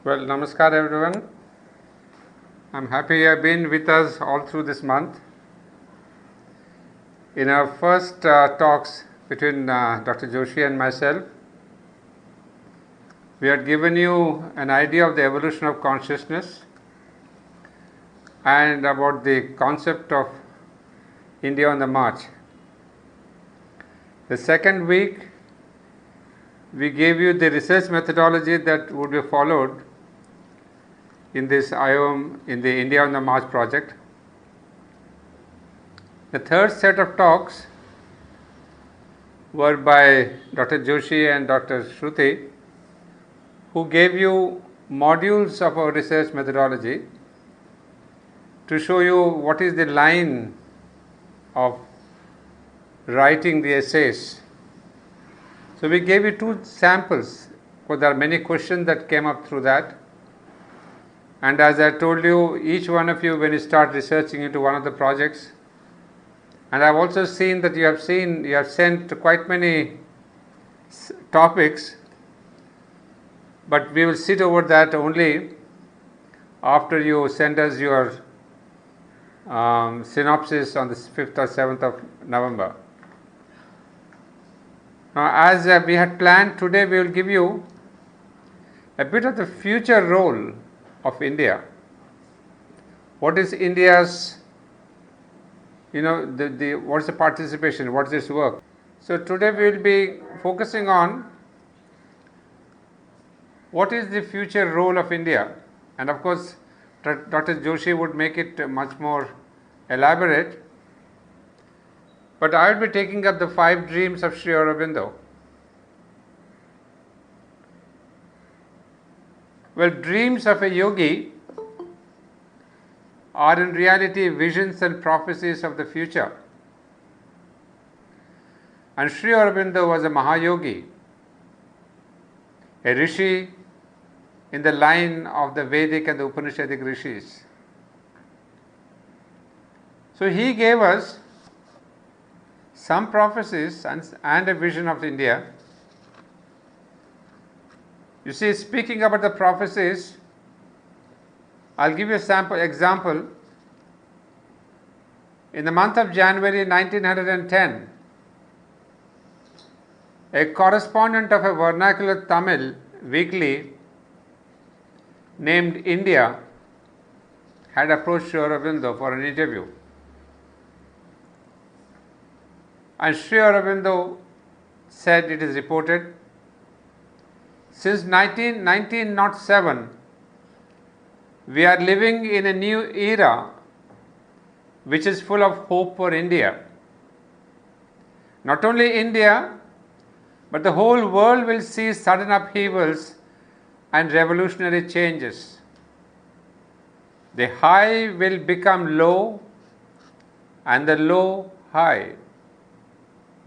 Well, namaskar everyone. I'm happy you have been with us all through this month. In our first talks between Dr. Joshi and myself, we had given you an idea of the evolution of consciousness and about the concept of India on the march. The second week, we gave you the research methodology that would be followed in this IOM, in the India on the March project. The third set of talks were by Dr. Joshi and Dr. Shruti, who gave you modules of our research methodology to show you what is the line of writing the essays. So we gave you two samples, because there are many questions that came up through that. And as I told you, each one of you, when you start researching into one of the projects, and I've also seen that you have sent quite many topics, but we will sit over that only after you send us your synopsis on the 5th or 7th of November. Now, as we had planned, today we will give you a bit of the future role of India. What is India's, what is the participation, what is its work? So today we will be focusing on what is the future role of India. And of course, Dr. Joshi would make it much more elaborate. But I will be taking up the 5 dreams of Sri Aurobindo. Well, dreams of a yogi are in reality visions and prophecies of the future. And Sri Aurobindo was a Mahayogi, a rishi in the line of the Vedic and the Upanishadic rishis. So he gave us some prophecies and a vision of India. You see, speaking about the prophecies, I'll give you a example. In the month of January 1910, a correspondent of a vernacular Tamil weekly named India had approached Sri Aurobindo for an interview. And Sri Aurobindo said, it is reported, since 1907, we are living in a new era which is full of hope for India. Not only India, but the whole world will see sudden upheavals and revolutionary changes. The high will become low and the low high.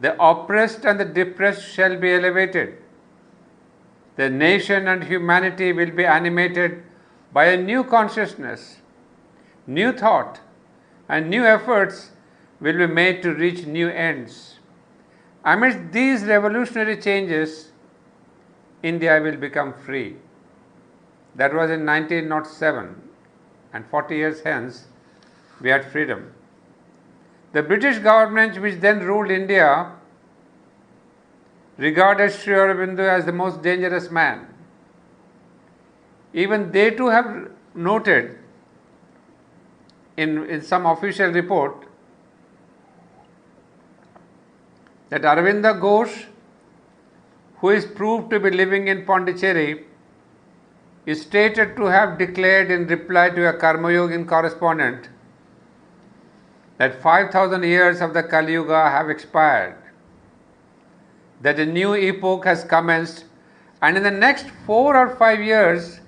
The oppressed and the depressed shall be elevated. The nation and humanity will be animated by a new consciousness, new thought, and new efforts will be made to reach new ends. Amidst these revolutionary changes, India will become free. That was in 1907, and 40 years hence, we had freedom. The British government, which then ruled India, regarded Sri Aurobindo as the most dangerous man. Even they too have noted in some official report that Aravinda Ghosh, who is proved to be living in Puducherry, is stated to have declared in reply to a Karma Yogin correspondent that 5,000 years of the Kali Yuga have expired, that a new epoch has commenced, and in the next 4 or 5 years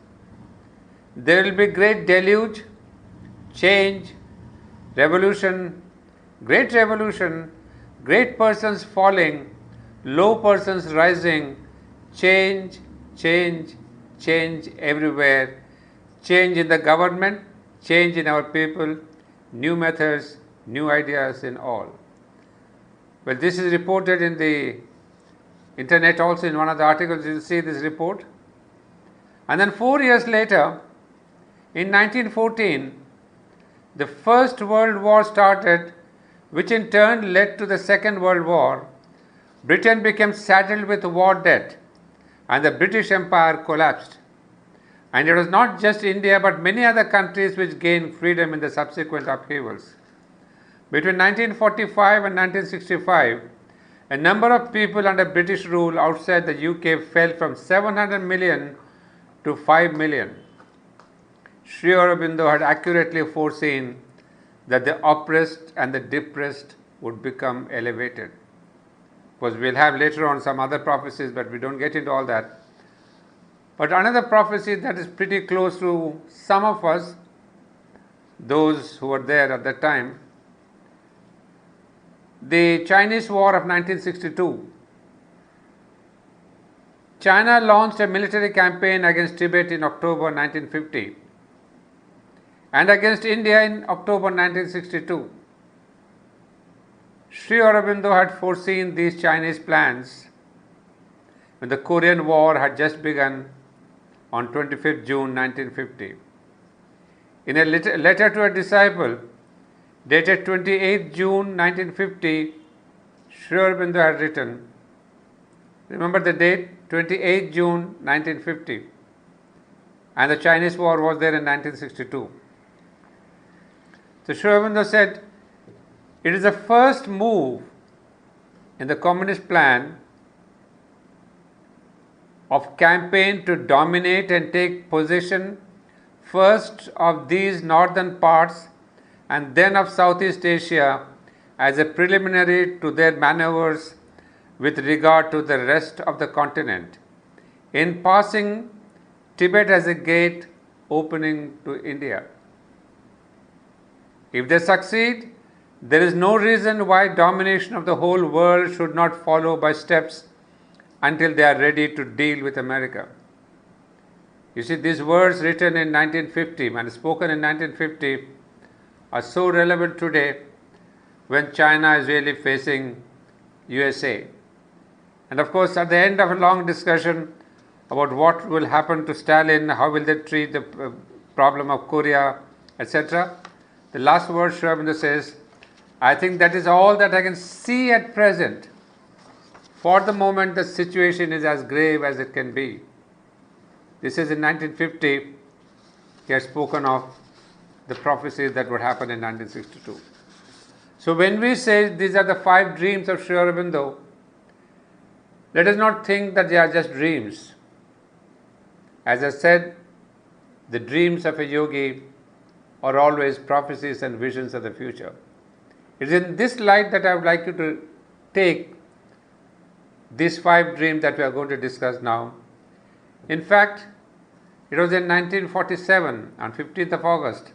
there will be great deluge, change, revolution, great persons falling, low persons rising, change everywhere, change in the government, change in our people, new methods, new ideas in all. Well, this is reported in the internet also. In one of the articles you will see this report. And then 4 years later, in 1914, the First World War started, which in turn led to the Second World War. Britain became saddled with war debt, and the British Empire collapsed. And it was not just India but many other countries which gained freedom in the subsequent upheavals. Between 1945 and 1965, a number of people under British rule outside the UK fell from 700 million to 5 million. Sri Aurobindo had accurately foreseen that the oppressed and the depressed would become elevated. Because we'll have later on some other prophecies, but we don't get into all that. But another prophecy that is pretty close to some of us, those who were there at that time, the Chinese War of 1962. China launched a military campaign against Tibet in October 1950 and against India in October 1962. Sri Aurobindo had foreseen these Chinese plans when the Korean War had just begun on 25th June 1950. In a letter to a disciple dated 28th June 1950, Sri Aurobindo had written, remember the date, 28th June 1950, and the Chinese War was there in 1962. So Sri Aurobindo said, it is the first move in the communist plan of campaign to dominate and take possession first of these northern parts and then of Southeast Asia as a preliminary to their maneuvers with regard to the rest of the continent. In passing, Tibet as a gate opening to India. If they succeed, there is no reason why domination of the whole world should not follow by steps until they are ready to deal with America. You see, these words written in 1950 and spoken in 1950 are so relevant today when China is really facing USA. And of course, at the end of a long discussion about what will happen to Stalin, how will they treat the problem of Korea, etc., the last word Sri Aurobindo says, I think that is all that I can see at present. For the moment, the situation is as grave as it can be. This is in 1950. He has spoken of the prophecies that would happen in 1962. So when we say these are the 5 dreams of Sri Aurobindo, let us not think that they are just dreams. As I said, the dreams of a yogi are always prophecies and visions of the future. It is in this light that I would like you to take these 5 dreams that we are going to discuss now. In fact, it was in 1947, on 15th of August,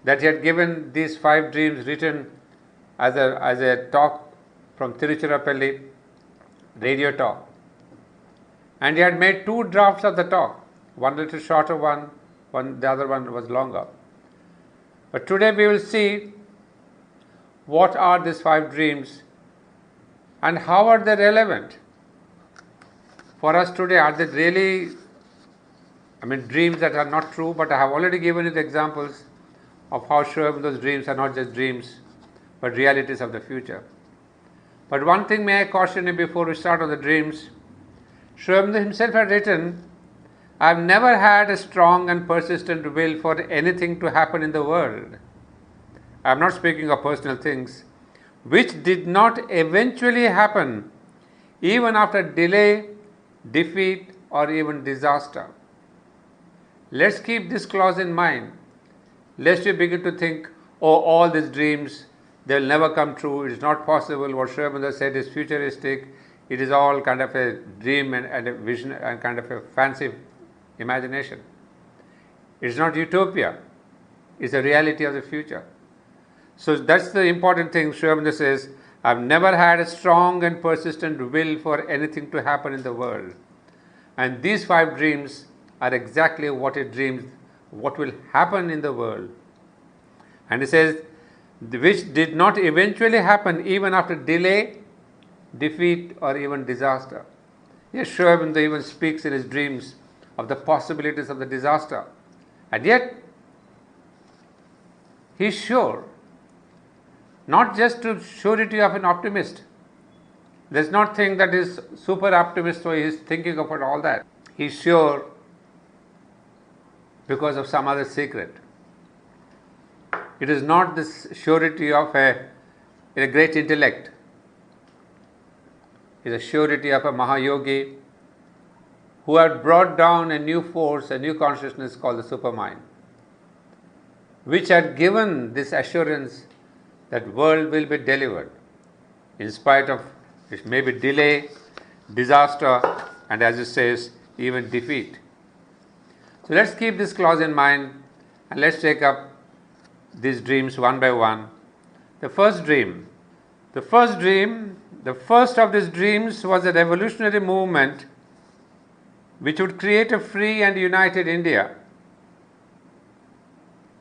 that he had given these 5 dreams written as a talk from Tiruchirappalli, radio talk. And he had made 2 drafts of the talk, one little shorter one, the other one was longer. But today we will see what are these 5 dreams and how are they relevant for us today. Are they really, dreams that are not true? But I have already given you the examples of how sure those dreams are not just dreams, but realities of the future. But one thing may I caution you before we start on the dreams. Sri Aurobindo himself had written, I have never had a strong and persistent will for anything to happen in the world. I am not speaking of personal things, which did not eventually happen even after delay, defeat, or even disaster. Let's keep this clause in mind, lest you begin to think, oh, all these dreams, they will never come true, it is not possible, what Sri Aurobindo said is futuristic, it is all kind of a dream and a vision and kind of a fancy imagination. It is not utopia, it is a reality of the future. So that's the important thing. Sri Aurobindo says, I've never had a strong and persistent will for anything to happen in the world. And these 5 dreams are exactly what it dreams, what will happen in the world. And he says, which did not eventually happen even after delay, defeat, or even disaster. Yes, Sri Aurobindo even speaks in his dreams of the possibilities of the disaster. And yet, he is sure, not just to surety of an optimist. Let's not think that he is super optimist, so he is thinking about all that. He is sure because of some other secret. It is not this surety of a great intellect. It is a surety of a Mahayogi who had brought down a new force, a new consciousness called the supermind, which had given this assurance that world will be delivered in spite of it may be delay, disaster, and as it says, even defeat. So let's keep this clause in mind and let's take up these dreams one by one. The first of these dreams was a revolutionary movement which would create a free and united India.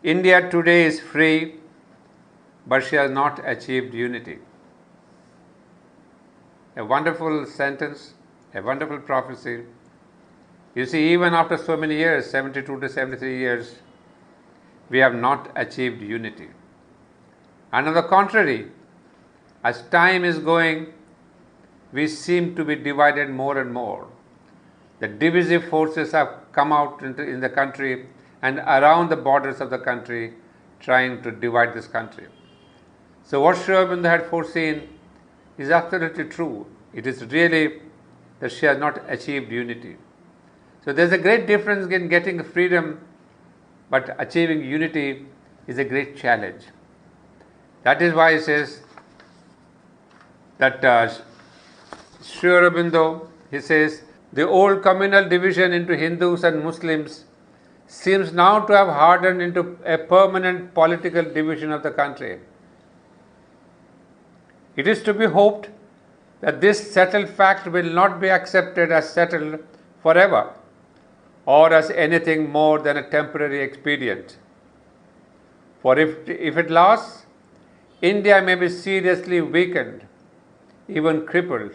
India today is free, but she has not achieved unity. A wonderful sentence, a wonderful prophecy. You see, even after so many years, 72 to 73 years, we have not achieved unity. And on the contrary, as time is going, we seem to be divided more and more. The divisive forces have come out in the country and around the borders of the country, trying to divide this country. So what Sri Aurobindo had foreseen is absolutely true. It is really that she has not achieved unity. So there is a great difference in getting freedom, but achieving unity is a great challenge. That is why he says that Sri Aurobindo, he says, the old communal division into Hindus and Muslims seems now to have hardened into a permanent political division of the country. It is to be hoped that this settled fact will not be accepted as settled forever or as anything more than a temporary expedient. For if it lasts, India may be seriously weakened, even crippled.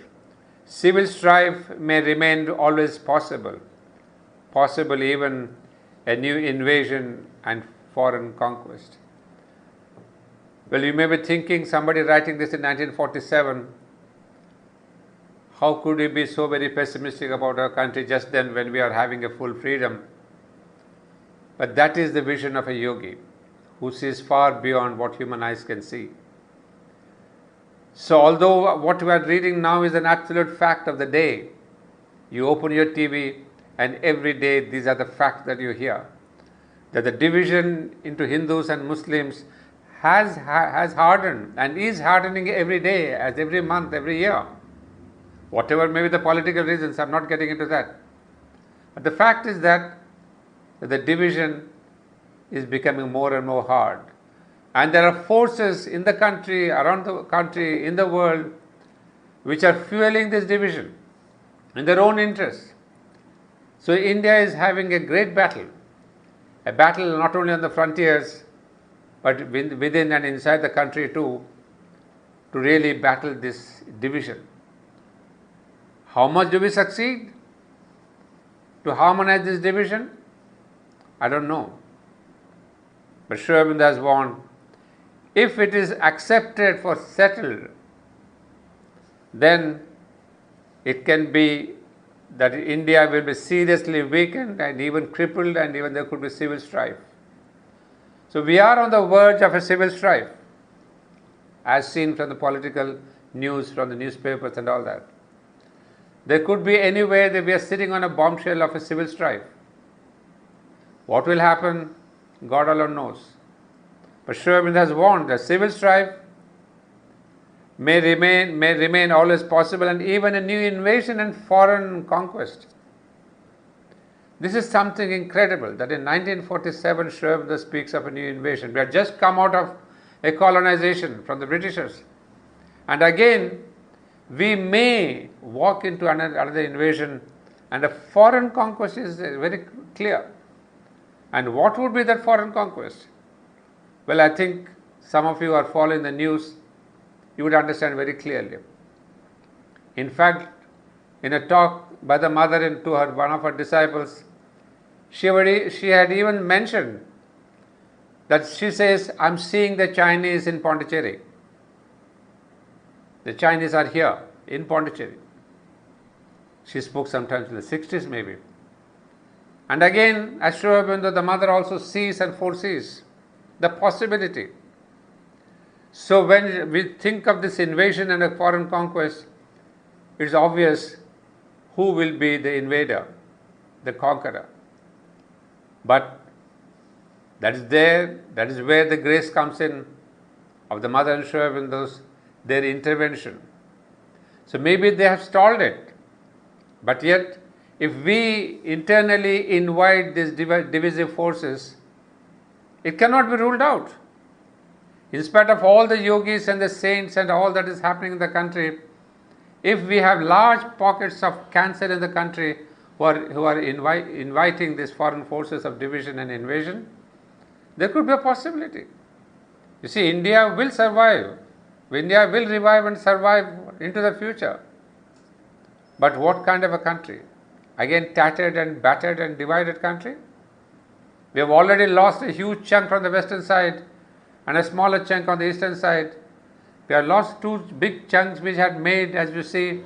Civil strife may remain always possible even a new invasion and foreign conquest. Well, you may be thinking, somebody writing this in 1947, how could we be so very pessimistic about our country just then when we are having a full freedom? But that is the vision of a yogi who sees far beyond what human eyes can see. So although what we are reading now is an absolute fact of the day, you open your TV and every day these are the facts that you hear, that the division into Hindus and Muslims has hardened and is hardening every day, as every month, every year. Whatever may be the political reasons, I'm not getting into that. But the fact is that the division is becoming more and more hard. And there are forces in the country, around the country, in the world, which are fueling this division in their own interests. So India is having a great battle. A battle not only on the frontiers, but within and inside the country too, to really battle this division. How much do we succeed to harmonize this division? I don't know. But Sri Aurobindo has warned, if it is accepted for settled, then it can be that India will be seriously weakened and even crippled, and even there could be civil strife. So we are on the verge of a civil strife, as seen from the political news, from the newspapers and all that. There could be any way that we are sitting on a bombshell of a civil strife. What will happen, God alone knows. But Sri Aurobindo has warned that civil strife may remain always possible, and even a new invasion and foreign conquest. This is something incredible that in 1947 Sri Aurobindo speaks of a new invasion. We had just come out of a colonization from the Britishers, and again we may walk into another invasion, and a foreign conquest is very clear. And what would be that foreign conquest? Well, I think some of you are following the news, you would understand very clearly. In fact, in a talk by the mother to one of her disciples, She had even mentioned that she says, I'm seeing the Chinese in Puducherry. The Chinese are here in Puducherry. She spoke sometimes in the 60s maybe. And again, as Sri Aurobindo, the mother also sees and foresees the possibility. So when we think of this invasion and a foreign conquest, it's obvious who will be the invader, the conqueror. But that is where the grace comes in of the mother and Sri Aurobindo's, their intervention. So maybe they have stalled it, but yet if we internally invite these divisive forces, it cannot be ruled out. In spite of all the yogis and the saints and all that is happening in the country, if we have large pockets of cancer in the country who are inviting these foreign forces of division and invasion, there could be a possibility. You see, India will survive. India will revive and survive into the future. But what kind of a country? Again, tattered and battered and divided country? We have already lost a huge chunk from the western side and a smaller chunk on the eastern side. We have lost two big chunks which had made, as you see,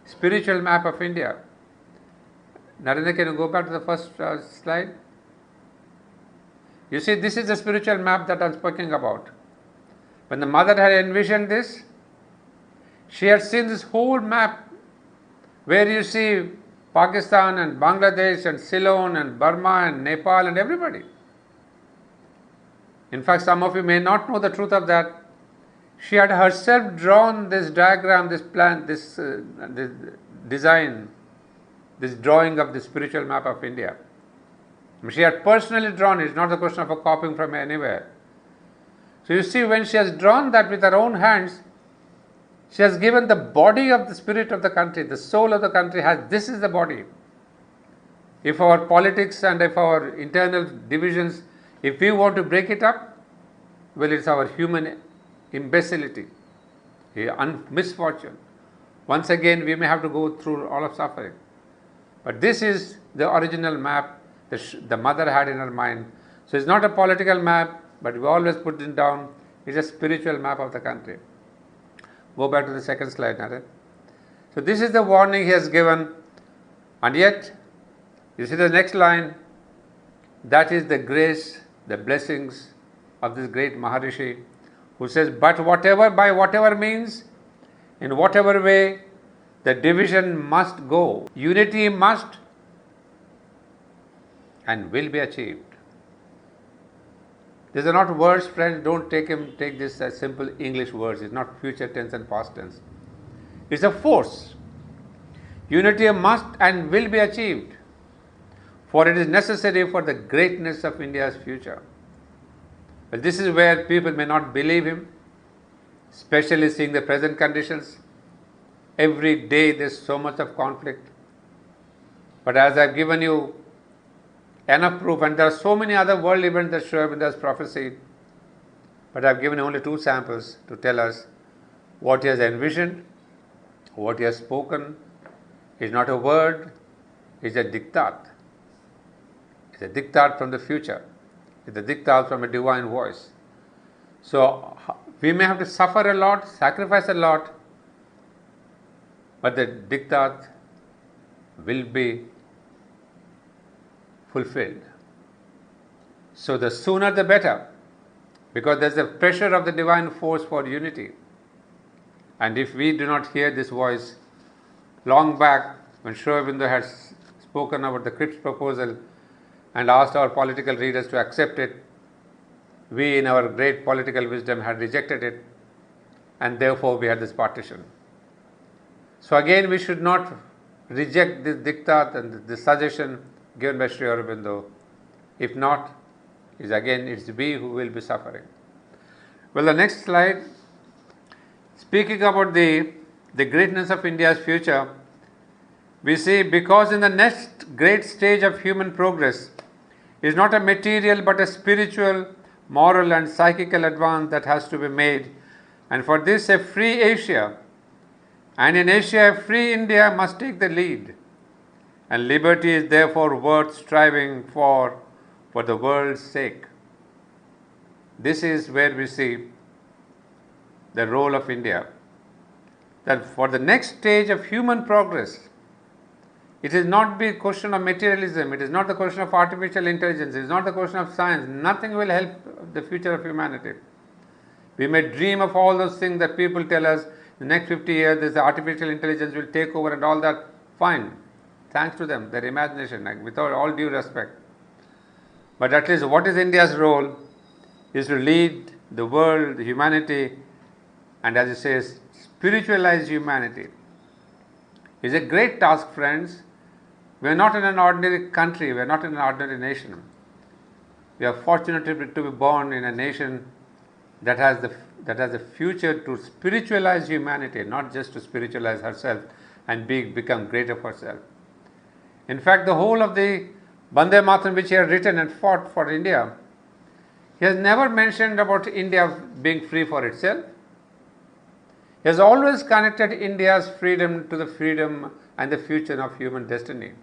spiritual map of India. Narendra, can you go back to the first slide? You see, this is the spiritual map that I am speaking about. When the mother had envisioned this, she had seen this whole map where you see Pakistan and Bangladesh and Ceylon and Burma and Nepal and everybody. In fact, some of you may not know the truth of that. She had herself drawn this diagram, this plan, this design, this drawing of the spiritual map of India. She had personally drawn it. It's not a question of a copying from anywhere. So you see, when she has drawn that with her own hands, she has given the body of the spirit of the country, the soul of the country this is the body. If our politics and if our internal divisions, if we want to break it up, well, it's our human imbecility, misfortune. Once again, we may have to go through all of suffering. But this is the original map the mother had in her mind. So it's not a political map, but we always put it down. It's a spiritual map of the country. Go back to the second slide, Naren. So this is the warning he has given, and yet, you see the next line, that is the grace, the blessings of this great Maharishi, who says, but by whatever means, in whatever way, the division must go. Unity must and will be achieved. These are not words, friends. Don't take this as simple English words. It's not future tense and past tense. It's a force. Unity must and will be achieved, for it is necessary for the greatness of India's future. But this is where people may not believe him, especially seeing the present conditions. Every day there's so much of conflict. But as I've given you enough proof, and there are so many other world events that Sri Aurobindo has prophesied, but I've given only two samples to tell us what he has envisioned, what he has spoken is not a word, it's a diktat. It's a diktat from the future. It's a diktat from a divine voice. So we may have to suffer a lot, sacrifice a lot, but the diktat will be fulfilled. So the sooner the better, because there's a pressure of the divine force for unity. And if we do not hear this voice, long back when Sri Aurobindo had spoken about the Cripps proposal and asked our political leaders to accept it, we in our great political wisdom had rejected it, and therefore we had this partition. So again, we should not reject this diktat and this suggestion given by Sri Aurobindo. If not, it's we who will be suffering. Well, the next slide, speaking about the greatness of India's future, we see, because in the next great stage of human progress is not a material but a spiritual, moral and psychical advance that has to be made, and for this a free Asia, and in Asia a free India must take the lead, and liberty is therefore worth striving for the world's sake. This is where we see the role of India, that for the next stage of human progress, it is not the question of materialism, it is not the question of artificial intelligence, it is not the question of science. Nothing will help the future of humanity. We may dream of all those things that people tell us, the next 50 years this artificial intelligence will take over and all that. Fine, thanks to them, their imagination, without all due respect. But at least what is India's role is to lead the world, humanity, and as it says, spiritualize humanity. It's a great task, friends. We are not in an ordinary country, we are not in an ordinary nation. We are fortunate to be born in a nation that has the future to spiritualize humanity, not just to spiritualize herself and become greater for herself. In fact, the whole of the Bande Mataram which he has written and fought for India, he has never mentioned about India being free for itself. He has always connected India's freedom to the freedom and the future of human destiny.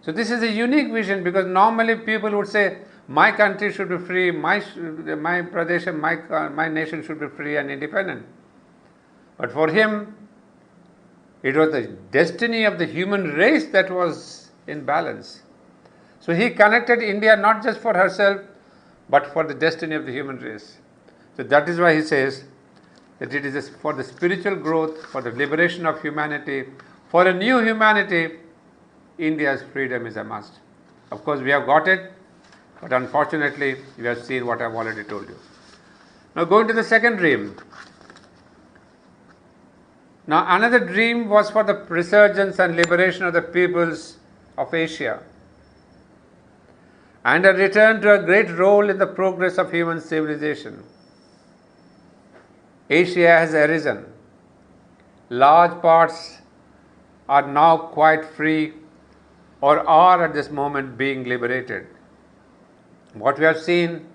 So this is a unique vision, because normally people would say, my country should be free, my Pradesh, my nation should be free and independent. But for him, it was the destiny of the human race that was in balance. So he connected India not just for herself, but for the destiny of the human race. So that is why he says that it is for the spiritual growth, for the liberation of humanity, for a new humanity, India's freedom is a must. Of course, we have got it, but unfortunately, we have seen what I have already told you. Now, going to the second dream. Now, another dream was for the resurgence and liberation of the peoples of Asia, and a return to a great role in the progress of human civilization. Asia has arisen. Large parts are now quite free, or are at this moment being liberated. What we have seen,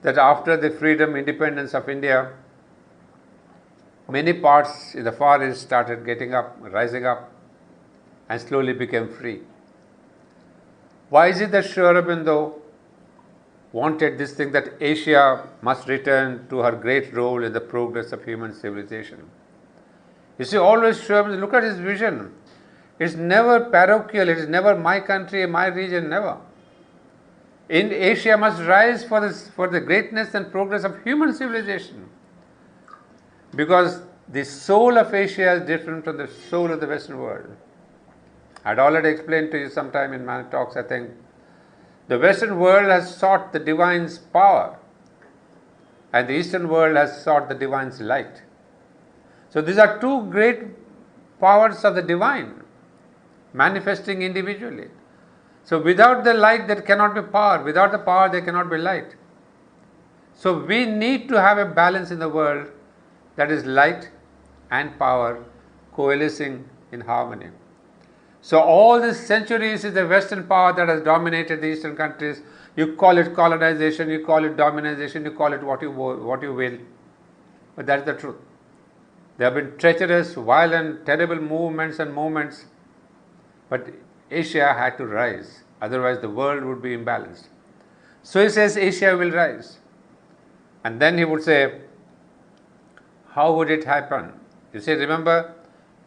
that after the freedom, independence of India, many parts in the Far East started rising up, and slowly became free. Why is it that Sri Aurobindo wanted this thing, that Asia must return to her great role in the progress of human civilization? You see, always Sri Aurobindo, look at his vision. It's never parochial, it is never my country, my region, never. In Asia must rise for the greatness and progress of human civilization. Because the soul of Asia is different from the soul of the Western world. I had already explained to you sometime in my talks, I think. The Western world has sought the divine's power, and the Eastern world has sought the divine's light. So these are two great powers of the divine, manifesting individually. So without the light there cannot be power, without the power there cannot be light. So we need to have a balance in the world, that is light and power coalescing in harmony. So all these centuries is the Western power that has dominated the Eastern countries. You call it colonization, you call it domination, you call it what you will, but that's the truth. There have been treacherous, violent, terrible movements, but Asia had to rise, otherwise the world would be imbalanced. So he says Asia will rise. And then he would say, how would it happen? You see, remember,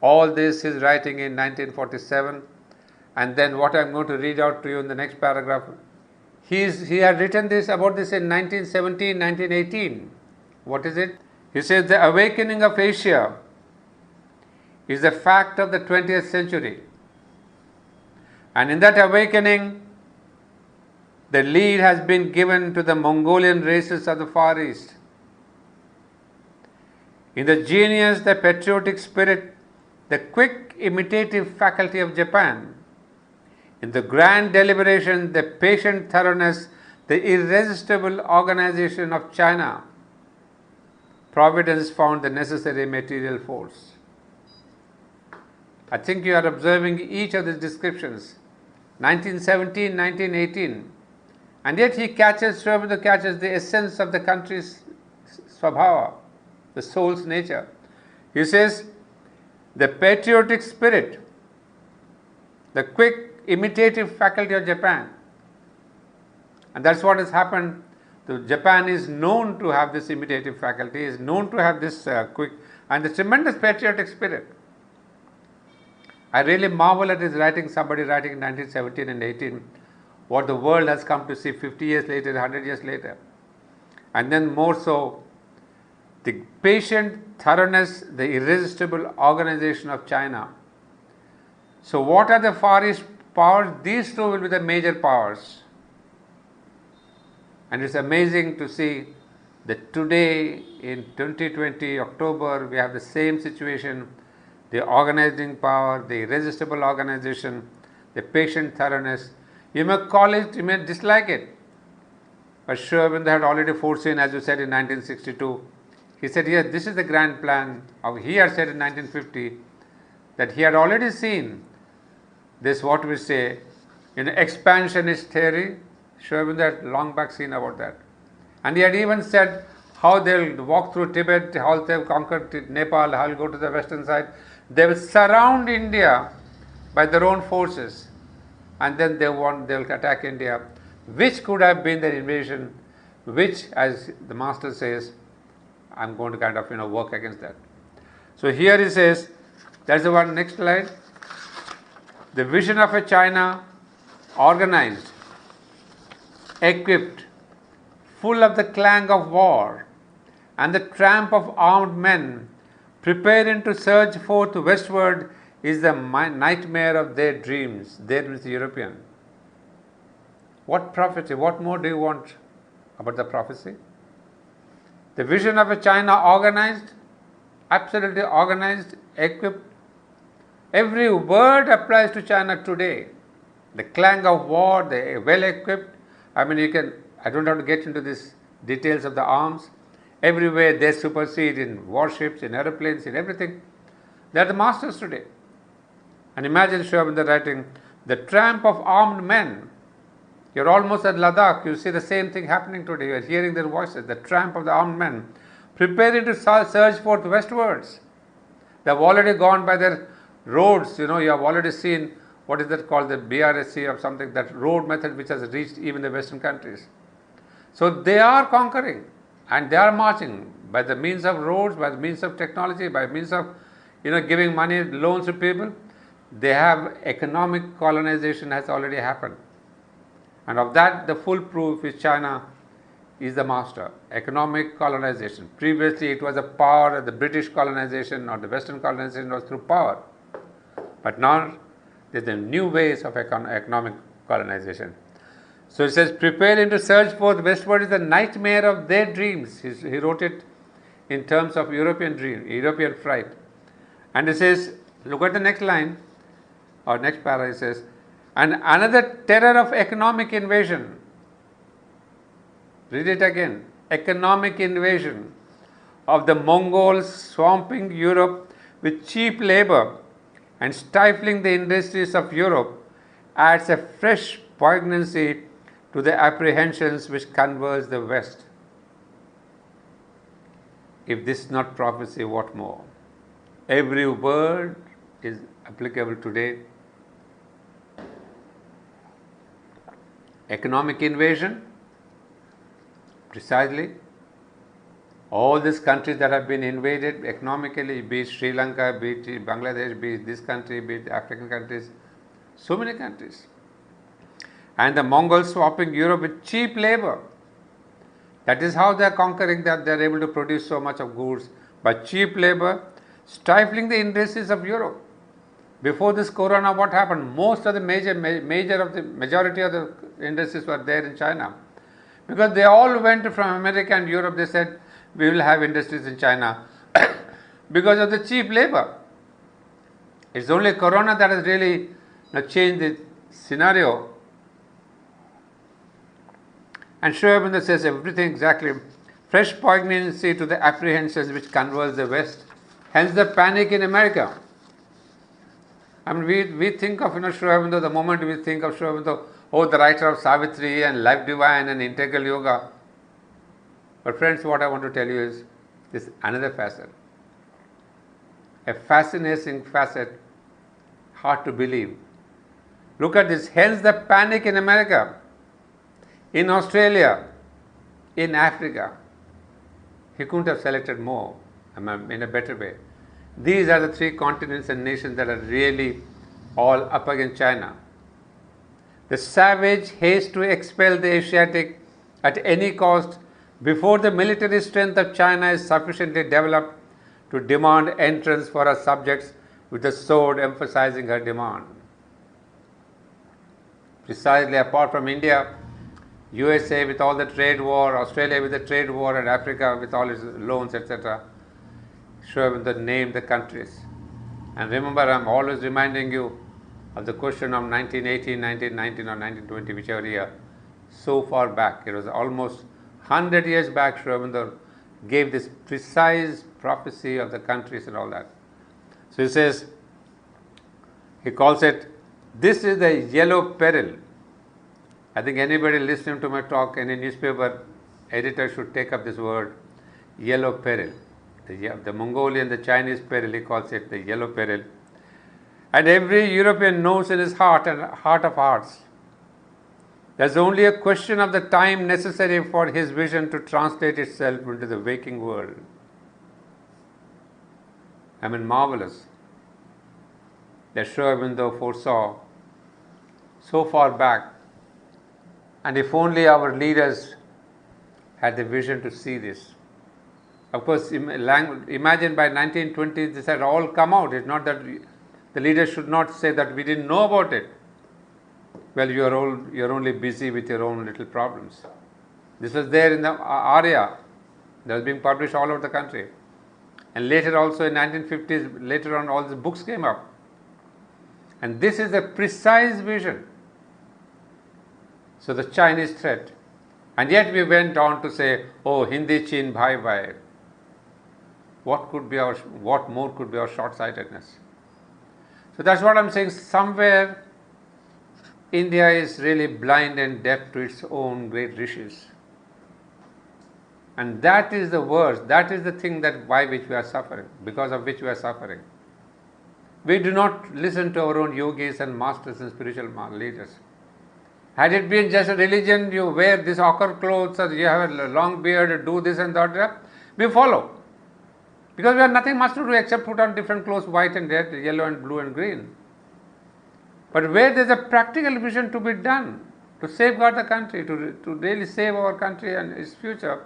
all this he's writing in 1947, and then what I'm going to read out to you in the next paragraph, he had written about this in 1917, 1918. What is it? He says, the awakening of Asia is a fact of the 20th century. And in that awakening, the lead has been given to the Mongolian races of the Far East. In the genius, the patriotic spirit, the quick imitative faculty of Japan, in the grand deliberation, the patient thoroughness, the irresistible organization of China, Providence found the necessary material force. I think you are observing each of these descriptions, 1917, 1918, and yet Sri Aurobindo catches the essence of the country's swabhava, the soul's nature. He says, the patriotic spirit, the quick imitative faculty of Japan. And that's what has happened. Japan is known to have this imitative faculty, is known to have this quick and the tremendous patriotic spirit. I really marvel at his writing, somebody writing in 1917 and 18, what the world has come to see 50 years later, 100 years later. And then more so, the patient thoroughness, the irresistible organization of China. So what are the Far East powers? These two will be the major powers. And it's amazing to see that today in 2020 October we have the same situation, the organizing power, the irresistible organization, the patient thoroughness. You may call it, you may dislike it, but Sri Aurobindo had already foreseen, as you said, in 1962. He said, yes, this is the grand plan. He had said in 1950 that he had already seen this, what we say, expansionist theory. Sri Aurobindo had long back seen about that. And he had even said how they'll walk through Tibet, how they've conquered Nepal, how they'll go to the western side. They will surround India by their own forces, and then they'll attack India, which could have been the invasion, which, as the master says, I'm going to kind of work against that. So here he says, that's the one, next slide. The vision of a China organized, equipped, full of the clang of war and the tramp of armed men, preparing to surge forth westward, is the nightmare of their dreams. There is the European. What prophecy? What more do you want about the prophecy? The vision of a China organized, absolutely organized, equipped. Every word applies to China today. The clang of war, the well equipped. I don't have to get into these details of the arms. Everywhere they supersede in warships, in aeroplanes, in everything. They are the masters today. And imagine Sri Aurobindo writing, the tramp of armed men. You're almost at Ladakh, you see the same thing happening today. You're hearing their voices, the tramp of the armed men, preparing to surge forth westwards. They've already gone by their roads, you have already seen, what is that called, the BRSC or something, that road method which has reached even the Western countries. So they are conquering and they are marching by the means of roads, by the means of technology, by means of, giving money, loans to people. They have economic colonization has already happened. And of that, the full proof is China is the master. Economic colonization. Previously, it was a power, the British colonization or the Western colonization was through power. But now, there's a new ways of economic colonization. So it says, preparing to surge forth westward is the nightmare of their dreams. He wrote it in terms of European dream, European fright. And it says, look at the next line, or next para, it says, and another terror of economic invasion. Read it again. Economic invasion of the Mongols swamping Europe with cheap labor and stifling the industries of Europe adds a fresh poignancy to the apprehensions which converge the West. If this is not prophecy, what more? Every word is applicable today. Economic invasion, precisely. All these countries that have been invaded economically, be it Sri Lanka, be it Bangladesh, be it this country, be it African countries, so many countries. And the Mongols swapping Europe with cheap labor. That is how they are conquering, that they are able to produce so much of goods by cheap labor, stifling the industries of Europe. Before this corona, what happened? Most of the majority of the industries were there in China. Because they all went from America and Europe, they said, we will have industries in China because of the cheap labor. It's only corona that has really changed the scenario. And Sri Aurobindo says everything exactly. Fresh poignancy to the apprehensions which converge the West. Hence the panic in America. We think of Sri Aurobindo, the moment we think of Sri Aurobindo, the writer of Savitri and Life Divine and Integral Yoga. But friends, what I want to tell you is this another facet. A fascinating facet, hard to believe. Look at this. Hence the panic in America, in Australia, in Africa. He couldn't have selected more, in a better way. These are the three continents and nations that are really all up against China. The savage haste to expel the Asiatic at any cost before the military strength of China is sufficiently developed to demand entrance for her subjects, with the sword emphasizing her demand. Precisely, apart from India, USA with all the trade war, Australia with the trade war, and Africa with all its loans, etc. Sri Aurobindo named the countries. And remember, I'm always reminding you of the question of 1918, 1919 or 1920, whichever year, so far back. It was almost 100 years back Sri Aurobindo gave this precise prophecy of the countries and all that. So he says, he calls it, this is the yellow peril. I think anybody listening to my talk, any newspaper editor should take up this word, yellow peril. The Mongolian, the Chinese peril, he calls it the yellow peril. And every European knows in his heart and heart of hearts, there's only a question of the time necessary for his vision to translate itself into the waking world. I mean, marvelous that Sri Aurobindo foresaw so far back. And if only our leaders had the vision to see this. Of course, imagine by 1920s this had all come out. It's not that the leaders should not say that we didn't know about it. Well, you're only busy with your own little problems. This was there in the Arya. That was being published all over the country. And later also in 1950s, later on all the books came up. And this is a precise vision. So the Chinese threat. And yet we went on to say, oh, Hindi Chin bhai bhai. What more could be our short-sightedness? So that's what I'm saying. Somewhere India is really blind and deaf to its own great rishis. And that is the worst. That is the thing by which we are suffering, because of which we are suffering. We do not listen to our own yogis and masters and spiritual leaders. Had it been just a religion, you wear this ochre clothes or you have a long beard, do this and that, we follow. Because we have nothing much to do except put on different clothes, white and red, yellow and blue and green. But where there is a practical vision to be done, to safeguard the country, to really save our country and its future,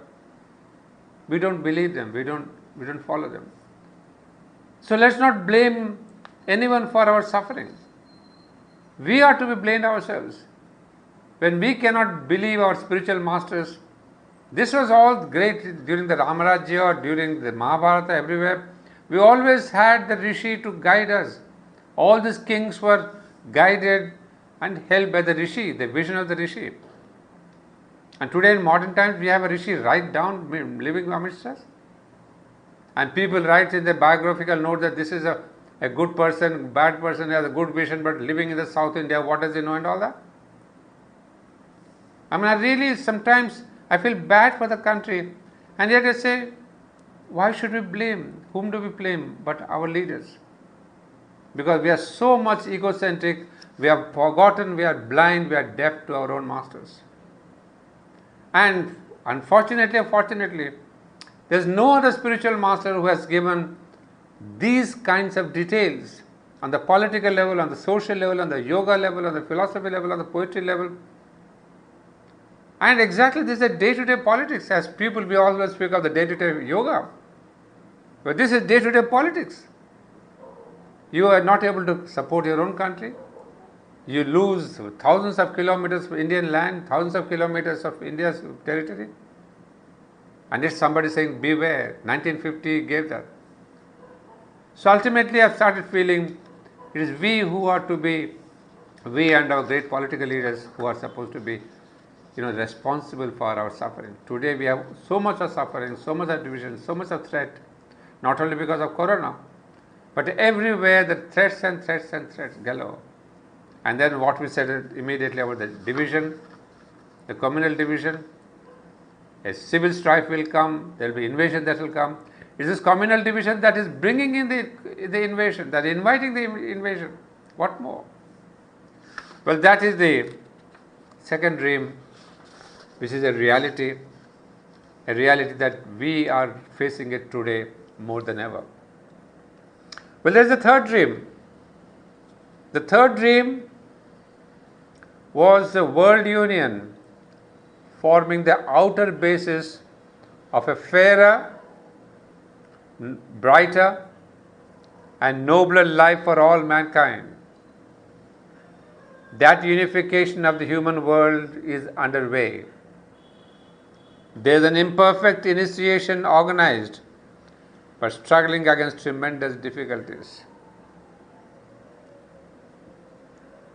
we don't believe them, we don't follow them. So let's not blame anyone for our suffering. We are to be blamed ourselves. When we cannot believe our spiritual masters, this was all great during the Ramarajya or during the Mahabharata, everywhere. We always had the Rishi to guide us. All these kings were guided and held by the Rishi, the vision of the Rishi. And today in modern times, we have a Rishi right down, living amidst us. And people write in their biographical note that this is a good person, bad person, he has a good vision, but living in the South India, what does he know and all that? I mean, sometimes I feel bad for the country, and yet I say, why should we blame? Whom do we blame but our leaders? Because we are so much egocentric, we have forgotten, we are blind, we are deaf to our own masters. And unfortunately or fortunately, there is no other spiritual master who has given these kinds of details on the political level, on the social level, on the yoga level, on the philosophy level, on the poetry level. And exactly this is a day-to-day politics. As people, we always speak of the day-to-day yoga. But this is day-to-day politics. You are not able to support your own country. You lose thousands of kilometers of Indian land, thousands of kilometers of India's territory. And yet somebody saying, beware, 1950 gave that. So ultimately I've started feeling it is we who are to be, we and our great political leaders who are supposed to be responsible for our suffering. Today we have so much of suffering, so much of division, so much of threat, not only because of Corona, but everywhere the threats and threats and threats galore. And then what we said immediately about the division, the communal division, a civil strife will come, there will be invasion that will come. It is this communal division that is bringing in the invasion, that is inviting the invasion. What more? Well, that is the second dream, which is a reality that we are facing it today more than ever. Well, there's the third dream. The third dream was the world union forming the outer basis of a fairer, brighter, and nobler life for all mankind. That unification of the human world is underway. There is an imperfect initiation organized, but struggling against tremendous difficulties.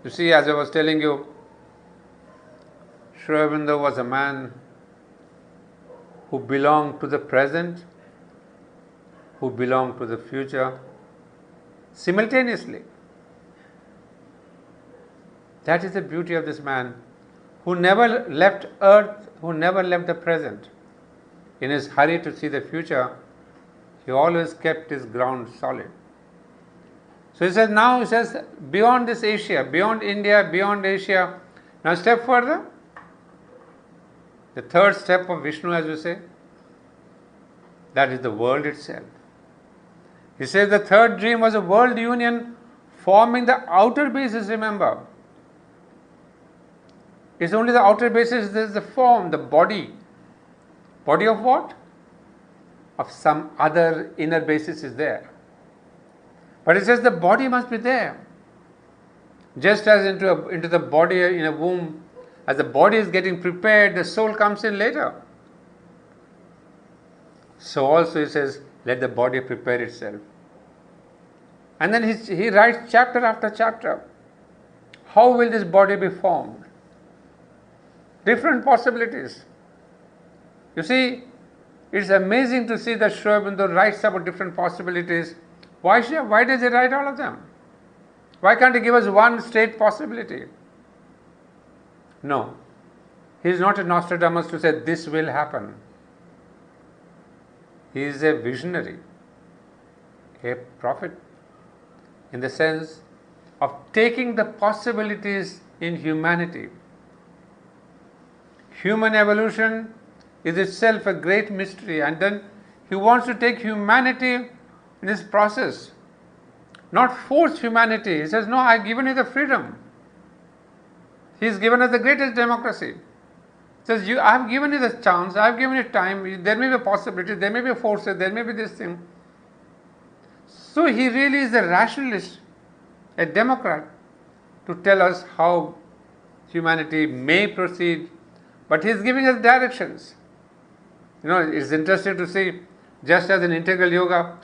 You see, as I was telling you, Sri Aurobindo was a man who belonged to the present, who belonged to the future, simultaneously. That is the beauty of this man, who never left earth, who never left the present. In his hurry to see the future, he always kept his ground solid. So he says, beyond this Asia, beyond India, beyond Asia, now step further. The third step of Vishnu, as we say, that is the world itself. He says the third dream was a world union forming the outer basis, remember. It's only the outer basis, there is the form, the body. Body of what? Of some other inner basis is there. But it says the body must be there. Just as into the body in a womb, as the body is getting prepared, the soul comes in later. So also he says, let the body prepare itself. And then he writes chapter after chapter. How will this body be formed? Different possibilities. You see, it's amazing to see that Sri Aurobindo writes about different possibilities. Why does he write all of them? Why can't he give us one straight possibility? No. He is not a Nostradamus to say this will happen. He is a visionary, a prophet, in the sense of taking the possibilities in humanity. Human evolution is itself a great mystery, and then he wants to take humanity in this process, not force humanity. He says, no, I've given you the freedom. He's given us the greatest democracy. He says, I've given you the chance, I've given you time, there may be a possibility, there may be a force, there may be this thing. So he really is a rationalist, a democrat, to tell us how humanity may proceed, but he's giving us directions. You know, it's interesting to see, just as in integral yoga,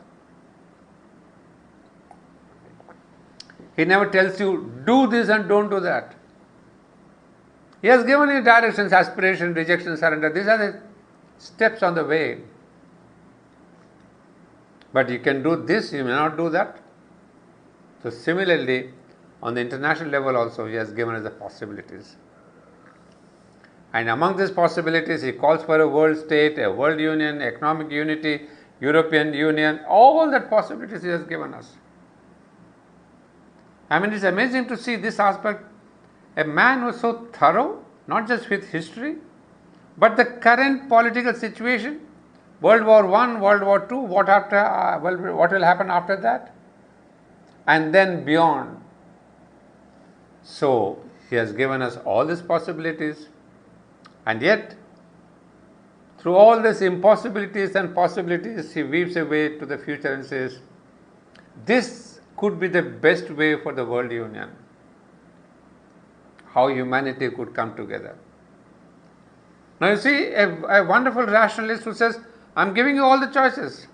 he never tells you, do this and don't do that. He has given you directions, aspiration, rejection, surrender. These are the steps on the way. But you can do this, you may not do that. So similarly, on the international level also, he has given us the possibilities. And among these possibilities, he calls for a world state, a world union, economic unity, European Union, all that possibilities he has given us. I mean, it's amazing to see this aspect. A man was so thorough, not just with history, but the current political situation, World War I, World War II, what will happen after that, and then beyond. So he has given us all these possibilities, and yet through all these impossibilities and possibilities, he weaves a way to the future and says, this could be the best way for the world union. How humanity could come together. Now you see a wonderful rationalist who says, I'm giving you all the choices.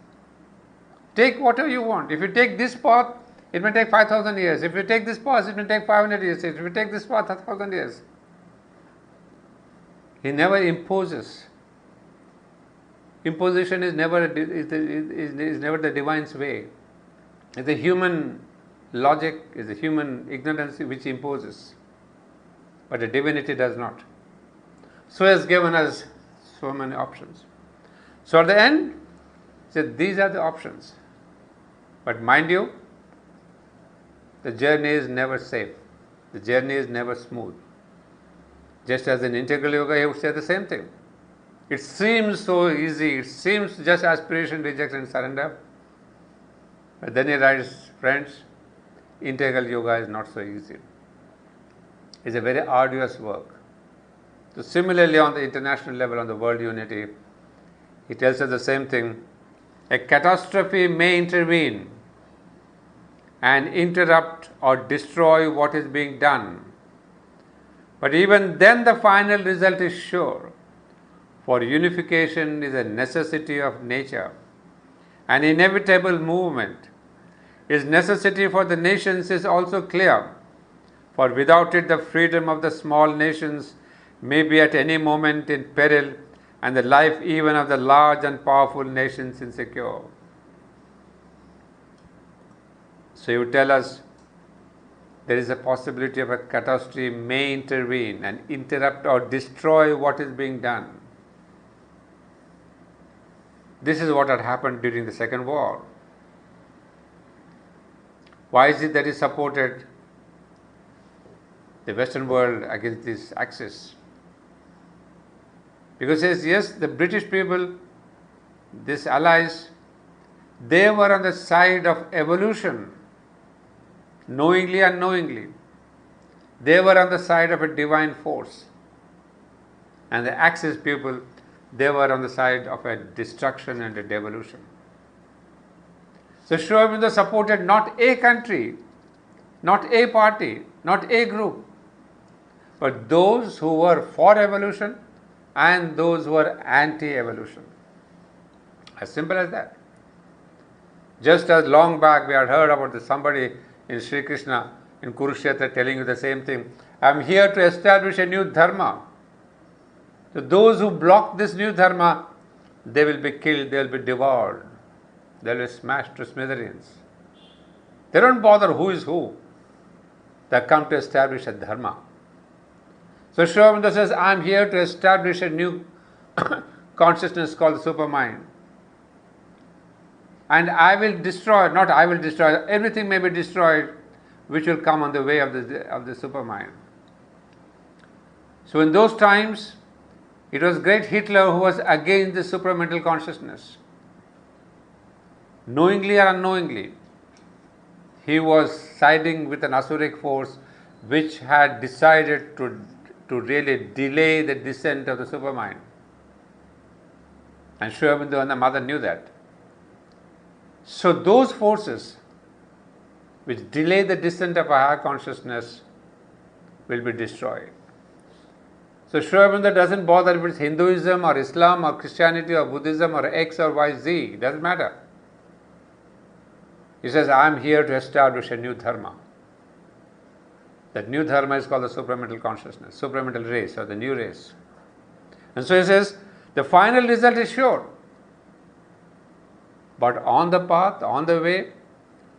Take whatever you want. If you take this path, it may take 5,000 years. If you take this path, it may take 500 years. If you take this path, 1,000 years. He never imposes. Imposition is never the divine's way. It's a human logic, it's a human ignorance which imposes. But the divinity does not. So he has given us so many options. So at the end, he said, these are the options. But mind you, the journey is never safe. The journey is never smooth. Just as in integral yoga, he would say the same thing. It seems so easy, it seems just aspiration, rejection, and surrender. But then he writes, friends, integral yoga is not so easy. It's a very arduous work. So similarly, on the international level, on the world unity, he tells us the same thing. A catastrophe may intervene and interrupt or destroy what is being done. But even then the final result is sure. For unification is a necessity of nature. An inevitable movement. Its necessity for the nations is also clear. For without it the freedom of the small nations may be at any moment in peril, and the life even of the large and powerful nations insecure. So you tell us there is a possibility of a catastrophe may intervene and interrupt or destroy what is being done. This is what had happened during the Second War. Why is it that he supported the Western world against this Axis? Because he says, yes, the British people, these allies, they were on the side of evolution, knowingly and unknowingly. They were on the side of a divine force. And the Axis people, they were on the side of a destruction and a devolution. So Sri Aurobindo supported not a country, not a party, not a group, but those who were for evolution and those who were anti-evolution. As simple as that. Just as long back we had heard about somebody in Sri Krishna in Kurukshetra telling you the same thing. I am here to establish a new dharma. So those who block this new dharma, they will be killed, they will be devoured, they will be smashed to smithereens. They don't bother who is who. They come to establish a dharma. So Sri Aurobindo says, I am here to establish a new consciousness called the supermind. And I will destroy, not I will destroy, everything may be destroyed which will come on the way of the supermind. So in those times, it was great Hitler who was against the supramental consciousness. Knowingly or unknowingly, he was siding with an Asuric force which had decided to really delay the descent of the supermind. And Sri Aurobindo and the mother knew that. So those forces which delay the descent of a higher consciousness will be destroyed. So Sri Aurobindo doesn't bother if it's Hinduism or Islam or Christianity or Buddhism or X or Y, Z, it doesn't matter. He says, I am here to establish a new dharma. That new dharma is called the supramental consciousness, supramental race or the new race. And so he says, the final result is sure. But on the path, on the way,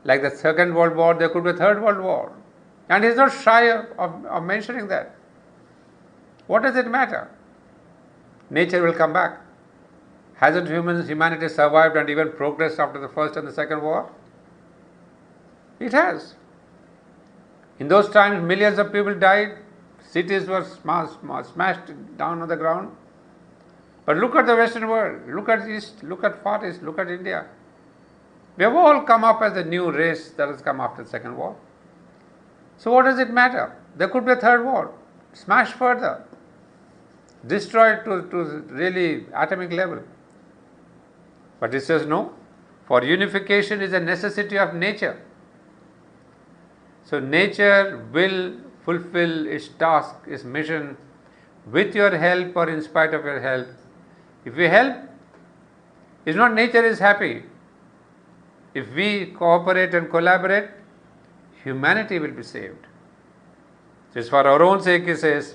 like the Second World War, there could be a Third World War. And he's not shy of mentioning that. What does it matter? Nature will come back. Hasn't humanity survived and even progressed after the First and the Second War? It has. In those times, millions of people died, cities were smashed down on the ground. But look at the Western world, look at East, look at Far East, look at India. We have all come up as a new race that has come after the Second War. So what does it matter? There could be a Third War, smashed further, destroyed to really atomic level. But he says no, for unification is a necessity of nature. So nature will fulfill its task, its mission, with your help or in spite of your help. If we help, it's not nature is happy. If we cooperate and collaborate, humanity will be saved. Just for our own sake, he says,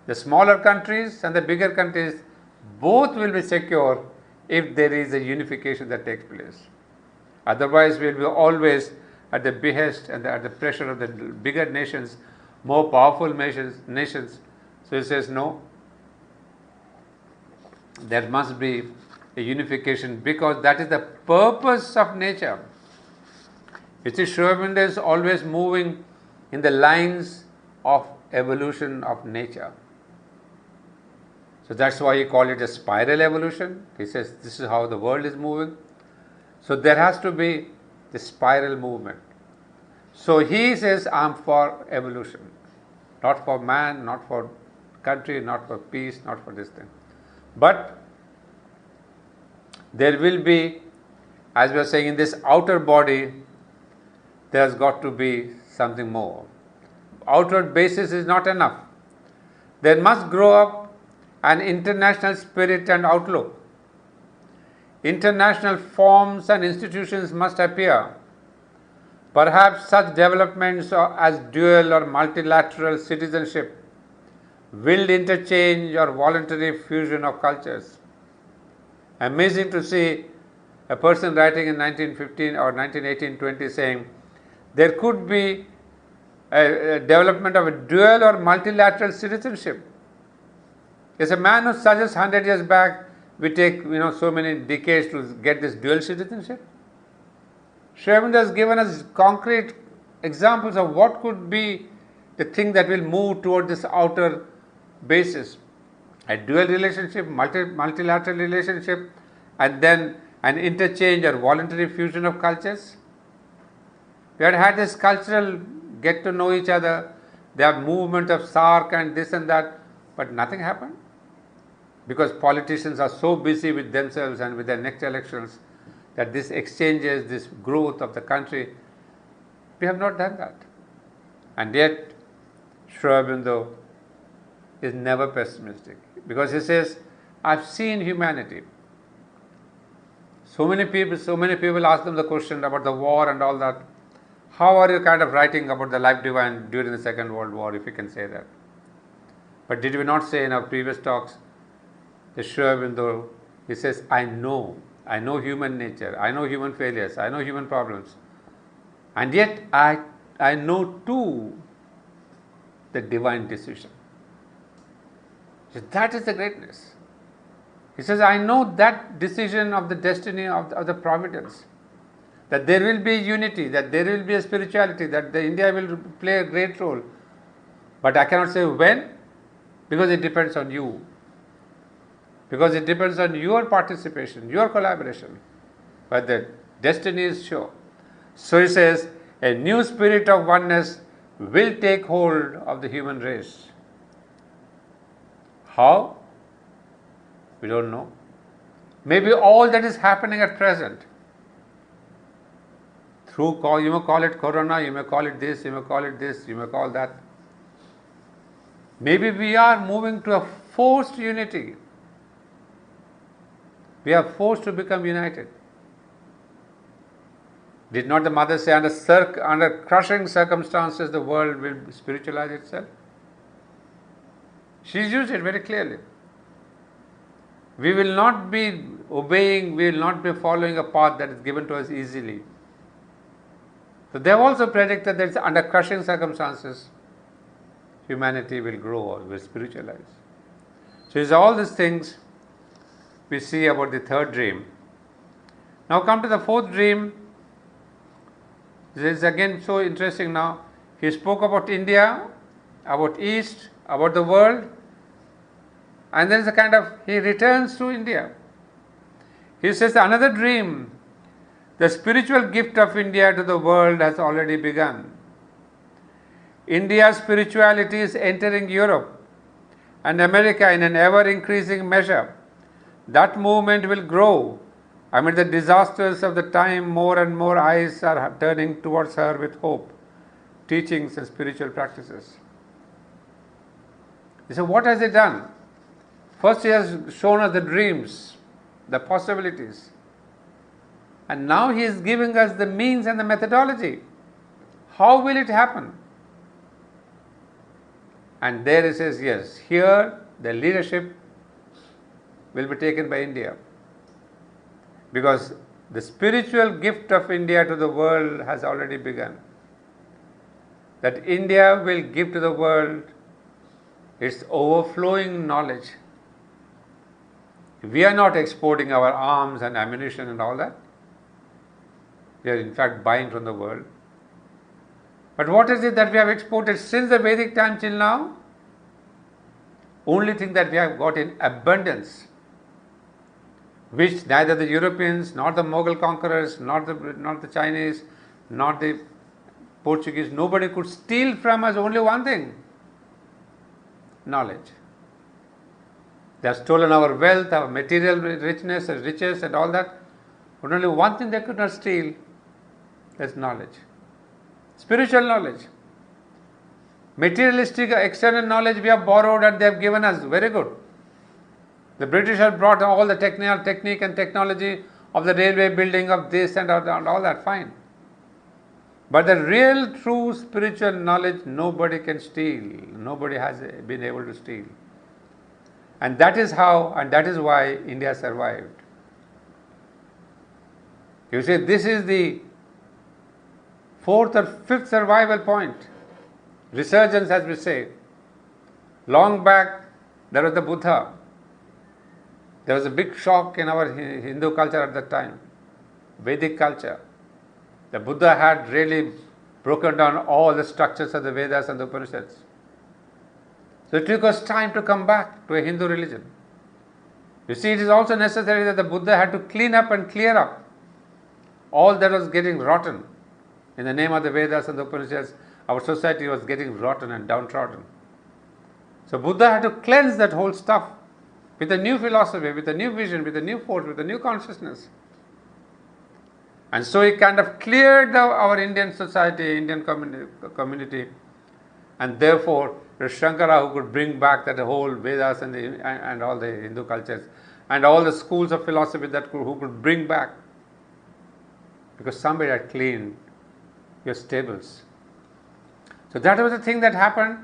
the smaller countries and the bigger countries, both will be secure if there is a unification that takes place. Otherwise, we will be always at the behest and at the pressure of the bigger nations, more powerful nations. So he says, no, there must be a unification because that is the purpose of nature. You see, Sri Aurobindo is always moving in the lines of evolution of nature. So that's why he called it a spiral evolution. He says this is how the world is moving. So there has to be the spiral movement. So he says, I'm for evolution, not for man, not for country, not for peace, not for this thing. But there will be, as we are saying, in this outer body, there has got to be something more. Outward basis is not enough. There must grow up an international spirit and outlook. International forms and institutions must appear. Perhaps such developments as dual or multilateral citizenship, willed interchange or voluntary fusion of cultures. Amazing to see a person writing in 1915 or 1918-20 saying there could be a development of a dual or multilateral citizenship. There's a man who suggests 100 years back we take so many decades to get this dual citizenship. Sri Aurobindo has given us concrete examples of what could be the thing that will move toward this outer basis. A dual relationship, multilateral relationship, and then an interchange or voluntary fusion of cultures. We had this cultural get to know each other. There are movement of SACAR and this and that, but nothing happened. Because politicians are so busy with themselves and with their next elections that this exchanges, this growth of the country, we have not done that. And yet, Sri Aurobindo is never pessimistic because he says, I've seen humanity. So many people ask them the question about the war and all that. How are you kind of writing about the life divine during the Second World War, if you can say that? But did we not say in our previous talks, the Sri Aurobindo, he says, I know human nature, I know human failures, I know human problems. And yet I know too the divine decision. So that is the greatness. He says, I know that decision of the destiny of the providence, that there will be unity, that there will be a spirituality, that India will play a great role. But I cannot say when, because it depends on you. Because it depends on your participation, your collaboration. But the destiny is sure. So he says, a new spirit of oneness will take hold of the human race. How? We don't know. Maybe all that is happening at present, you may call it corona, you may call it this, you may call it this, you may call that. Maybe we are moving to a forced unity. We are forced to become united. Did not the mother say, under crushing circumstances, the world will spiritualize itself? She's used it very clearly. We will not be obeying, we will not be following a path that is given to us easily. So they have also predicted that under crushing circumstances, humanity will grow or will spiritualize. So it's all these things we see about the third dream. Now come to the fourth dream. This is again so interesting now. He spoke about India, about East, about the world, and then he returns to India. He says another dream, the spiritual gift of India to the world has already begun. India's spirituality is entering Europe and America in an ever-increasing measure. That movement will grow. Amid the disasters of the time, more and more eyes are turning towards her with hope, teachings and spiritual practices. So what has he done? First he has shown us the dreams, the possibilities. And now he is giving us the means and the methodology. How will it happen? And there he says, yes, here the leadership will be taken by India. Because the spiritual gift of India to the world has already begun. That India will give to the world its overflowing knowledge. We are not exporting our arms and ammunition and all that. We are in fact buying from the world. But what is it that we have exported since the Vedic time till now? Only thing that we have got in abundance, which neither the Europeans, nor the Mughal conquerors, nor the Chinese, nor the Portuguese, nobody could steal from us. Only one thing: knowledge. They have stolen our wealth, our material richness, riches and all that. But only one thing they could not steal, that's knowledge. Spiritual knowledge. Materialistic external knowledge we have borrowed and they have given us. Very good. The British have brought all the technique and technology of the railway building, of this and all that, fine. But the real true spiritual knowledge nobody can steal. Nobody has been able to steal. And that is how, and that is why India survived. You see, this is the fourth or fifth survival point. Resurgence, as we say. Long back, there was the Buddha. There was a big shock in our Hindu culture at that time, Vedic culture. The Buddha had really broken down all the structures of the Vedas and the Upanishads. So it took us time to come back to a Hindu religion. You see, it is also necessary that the Buddha had to clean up and clear up all that was getting rotten. In the name of the Vedas and the Upanishads, our society was getting rotten and downtrodden. So Buddha had to cleanse that whole stuff with a new philosophy, with a new vision, with a new force, with a new consciousness. And so he kind of cleared our Indian society, Indian community, and therefore Shankara, who could bring back that whole Vedas and all the Hindu cultures and all the schools of philosophy who could bring back, because somebody had cleaned your stables. So that was the thing that happened.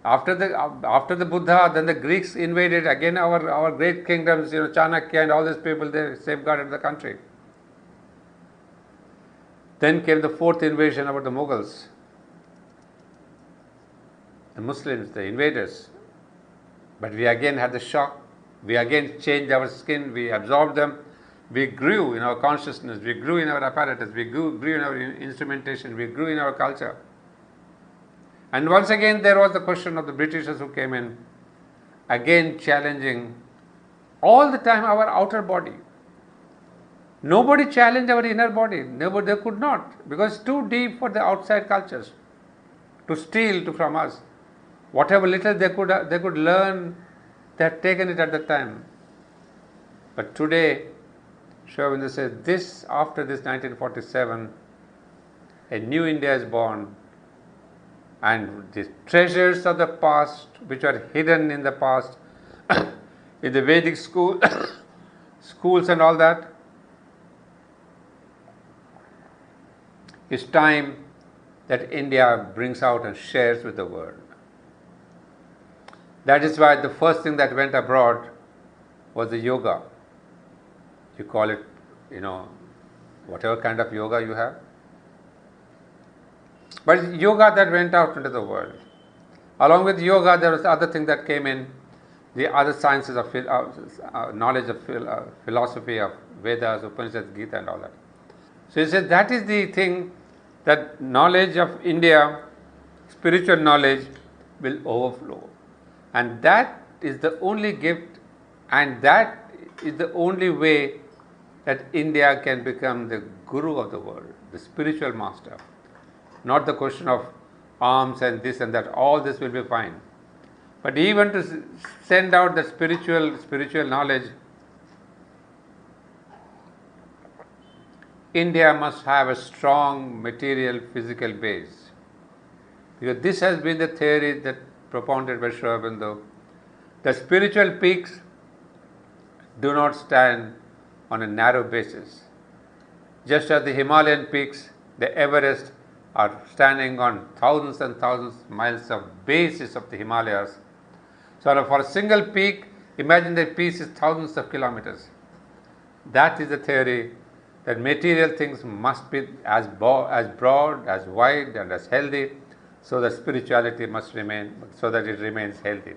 After the Buddha, then the Greeks invaded again our great kingdoms, Chanakya and all these people, they safeguarded the country. Then came the fourth invasion about the Mughals, the Muslims, the invaders. But we again had the shock. We again changed our skin. We absorbed them. We grew in our consciousness. We grew in our apparatus. We grew in our instrumentation. We grew in our culture. And once again there was the question of the Britishers who came in, again challenging all the time our outer body. Nobody challenged our inner body. They could not, because it's too deep for the outside cultures to steal from us. Whatever little they could learn, they had taken it at the time. But today, Sri Aurobindo says, after this 1947, a new India is born, and the treasures of the past, which are hidden in the past, in the Vedic schools and all that, it's time that India brings out and shares with the world. That is why the first thing that went abroad was the yoga. You call it, whatever kind of yoga you have. But yoga that went out into the world. Along with yoga, there was other thing that came in, the other sciences of knowledge of philosophy of Vedas, Upanishads, Gita and all that. So he said that is the thing, that knowledge of India, spiritual knowledge, will overflow. And that is the only gift, and that is the only way that India can become the guru of the world, the spiritual master. Not the question of alms and this and that, all this will be fine. But even to send out the spiritual knowledge, India must have a strong material physical base. Because this has been the theory that propounded by Sri Aurobindo. The spiritual peaks do not stand on a narrow basis. Just as the Himalayan peaks, the Everest, are standing on thousands and thousands of miles of bases of the Himalayas. So for a single peak, imagine the peak is thousands of kilometers. That is the theory, that material things must be as broad, as wide and as healthy, so that spirituality must remain, so that it remains healthy.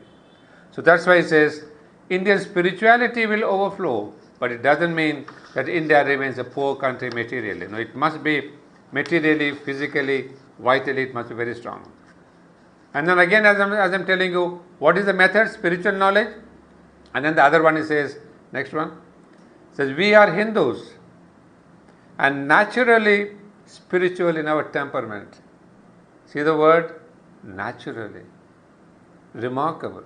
So that's why he says, Indian spirituality will overflow, but it doesn't mean that India remains a poor country materially. It must be materially, physically, vitally, it must be very strong. And then again, as I'm telling you, what is the method? Spiritual knowledge. And then the other one, he says, next one, says, we are Hindus and naturally spiritual in our temperament. See the word? Naturally. Remarkable.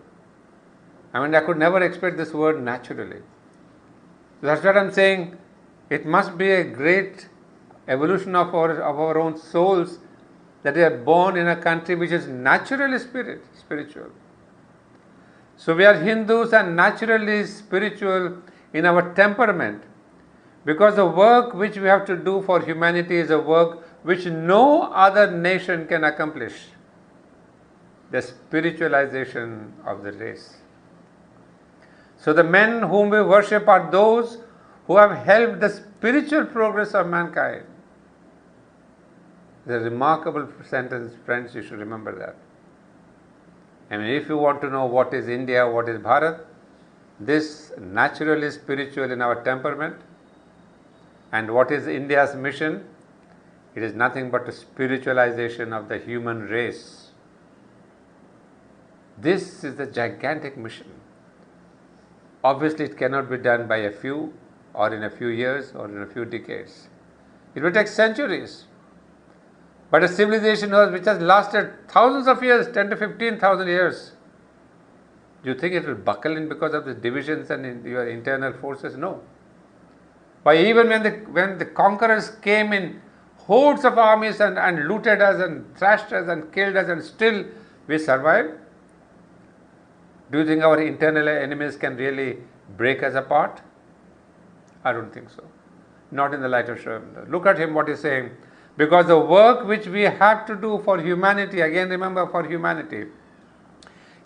I mean, I could never expect this word naturally. That's what I'm saying. It must be a great evolution of our own souls that we are born in a country which is naturally spiritual. So we are Hindus and naturally spiritual in our temperament, because the work which we have to do for humanity is a work which no other nation can accomplish. The spiritualization of the race. So the men whom we worship are those who have helped the spiritual progress of mankind. It's a remarkable sentence, friends, you should remember that. I mean, if you want to know what is India, what is Bharat, this naturally spiritual in our temperament, and what is India's mission? It is nothing but a spiritualization of the human race. This is the gigantic mission. Obviously, it cannot be done by a few, or in a few years, or in a few decades. It will take centuries. But a civilization which has lasted thousands of years, 10 to 15,000 years, do you think it will buckle in because of the divisions and in your internal forces? No. Why, even when the conquerors came in hordes of armies and looted us and thrashed us and killed us, and still we survived? Do you think our internal enemies can really break us apart? I don't think so. Not in the light of Sri Aurobindo. Look at him, what he's saying. Because the work which we have to do for humanity, again remember, for humanity,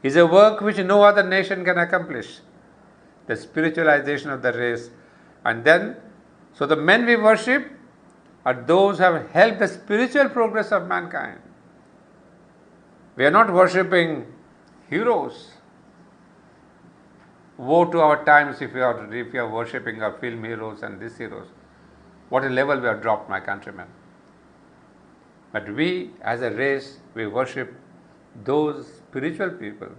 is a work which no other nation can accomplish. The spiritualization of the race. And then, so the men we worship are those who have helped the spiritual progress of mankind. We are not worshipping heroes. Woe to our times if you are worshipping our film heroes and these heroes. What a level we have dropped, my countrymen. But we, as a race, we worship those spiritual people,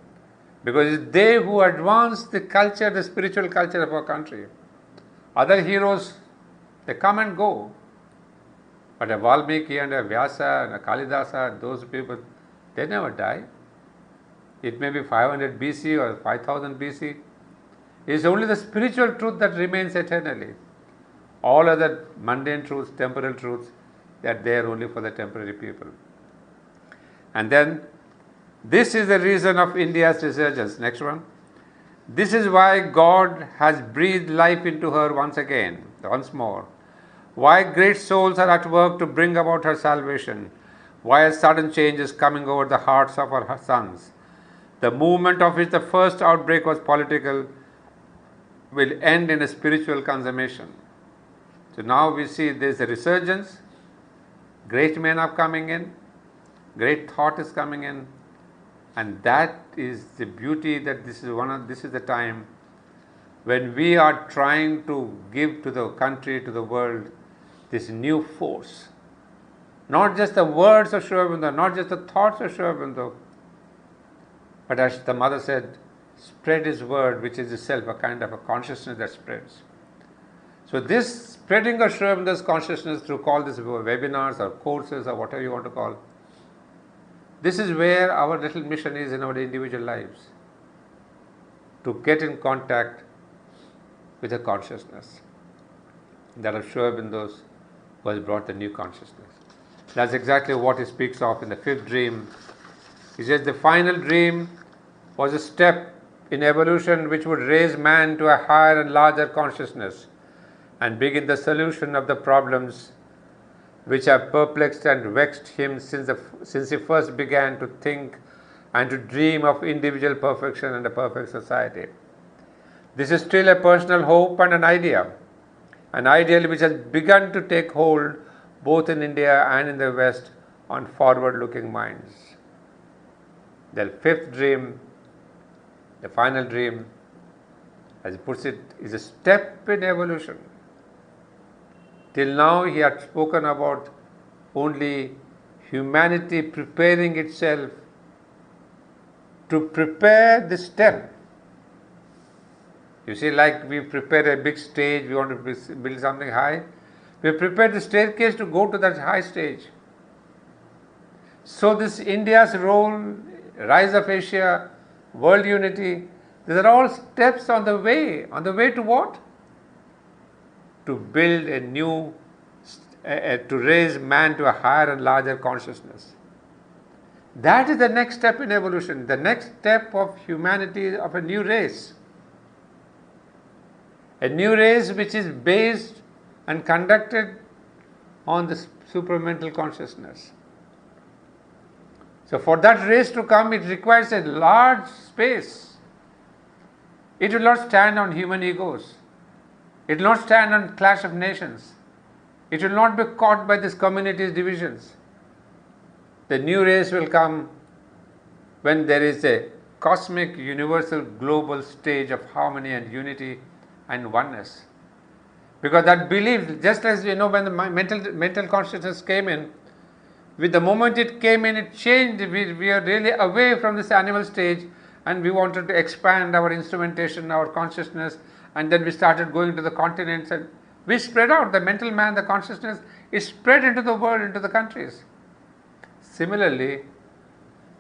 because it's they who advance the culture, the spiritual culture of our country. Other heroes, they come and go. But a Valmiki and a Vyasa and a Kalidasa, those people, they never die. It may be 500 BC or 5000 BC. It's only the spiritual truth that remains eternally. All other mundane truths, temporal truths, they are there only for the temporary people. And then, this is the reason of India's resurgence. Next one. This is why God has breathed life into her once more. Why great souls are at work to bring about her salvation. Why a sudden change is coming over the hearts of her sons. The movement of which the first outbreak was political will end in a spiritual consummation. So now we see there is a resurgence. Great men are coming in, great thought is coming in, and that is the beauty, that this is the time when we are trying to give to the country, to the world, this new force. Not just the words of Sri Aurobindo, not just the thoughts of Sri Aurobindo, but as the mother said, spread his word, which is itself a kind of a consciousness that spreads. So this spreading of Sri Aurobindo's consciousness through call this webinars or courses or whatever you want to call, this is where our little mission is in our individual lives. To get in contact with a consciousness that of Sri Aurobindo's was brought the new consciousness. That's exactly what he speaks of in the fifth dream. He says the final dream was a step in evolution which would raise man to a higher and larger consciousness and begin the solution of the problems which have perplexed and vexed him since he first began to think and to dream of individual perfection and a perfect society. This is still a personal hope and an ideal which has begun to take hold both in India and in the West on forward-looking minds. The fifth dream, the final dream, as he puts it, is a step in evolution. Till now he had spoken about only humanity preparing itself to prepare the step. You see, like we prepare a big stage, we want to build something high. We prepare the staircase to go to that high stage. So this India's role, rise of Asia, world unity, these are all steps on the way. On the way to what? To build a new, to raise man to a higher and larger consciousness. That is the next step in evolution, the next step of humanity, of a new race. A new race which is based and conducted on the supramental consciousness. So for that race to come, it requires a large space. It will not stand on human egos. It will not stand on clash of nations. It will not be caught by these communities' divisions. The new race will come when there is a cosmic, universal, global stage of harmony and unity and oneness. Because that belief, just as when the mental consciousness came in, with the moment it came in, it changed. We are really away from this animal stage, and we wanted to expand our instrumentation, our consciousness, and then we started going to the continents, and we spread out. The mental man, the consciousness, is spread into the world, into the countries. Similarly,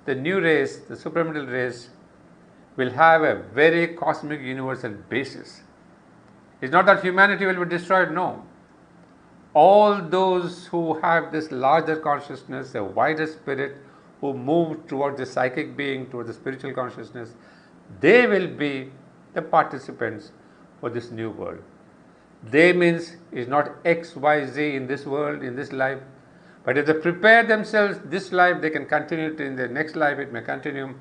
the new race, the supramental race, will have a very cosmic universal basis. It's not that humanity will be destroyed, no. All those who have this larger consciousness, a wider spirit, who move towards the psychic being, towards the spiritual consciousness, they will be the participants for this new world. They means is not X, Y, Z in this world, in this life, but if they prepare themselves this life, they can continue it in the next life, it may continue.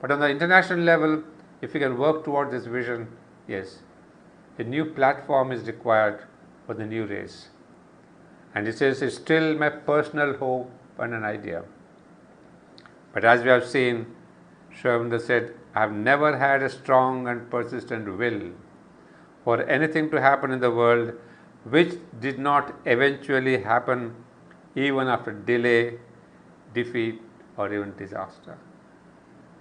But on the international level, if we can work towards this vision, yes, a new platform is required for the new race. And it says, it's still my personal hope and an idea. But as we have seen, Sri Aurobindo said, I have never had a strong and persistent will for anything to happen in the world which did not eventually happen even after delay, defeat, or even disaster.